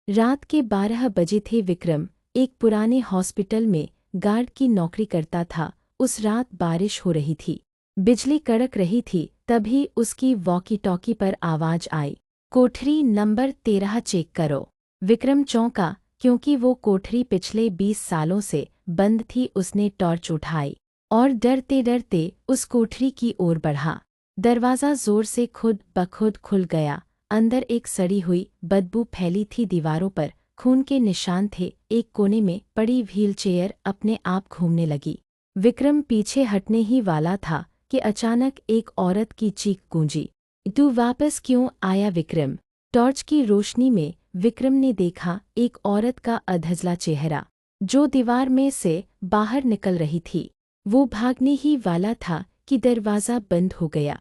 रात के 12 बजे थे। विक्रम एक पुराने हॉस्पिटल में गार्ड की नौकरी करता था। उस रात बारिश हो रही थी, बिजली कड़क रही थी। तभी उसकी वॉकी टॉकी पर आवाज आई, कोठरी नंबर 13 चेक करो। विक्रम चौंका, क्योंकि वो कोठरी पिछले 20 सालों से बंद थी। उसने टॉर्च उठाई और डरते डरते उस कोठरी की ओर बढ़ा। दरवाज़ा जोर से खुद ब खुद खुल गया। अंदर एक सड़ी हुई बदबू फैली थी। दीवारों पर खून के निशान थे। एक कोने में पड़ी व्हीलचेयर अपने आप घूमने लगी। विक्रम पीछे हटने ही वाला था कि अचानक एक औरत की चीख गूंजी, तू वापस क्यों आया विक्रम? टॉर्च की रोशनी में विक्रम ने देखा एक औरत का अधजला चेहरा, जो दीवार में से बाहर निकल रही थी। वो भागने ही वाला था कि दरवाज़ा बंद हो गया।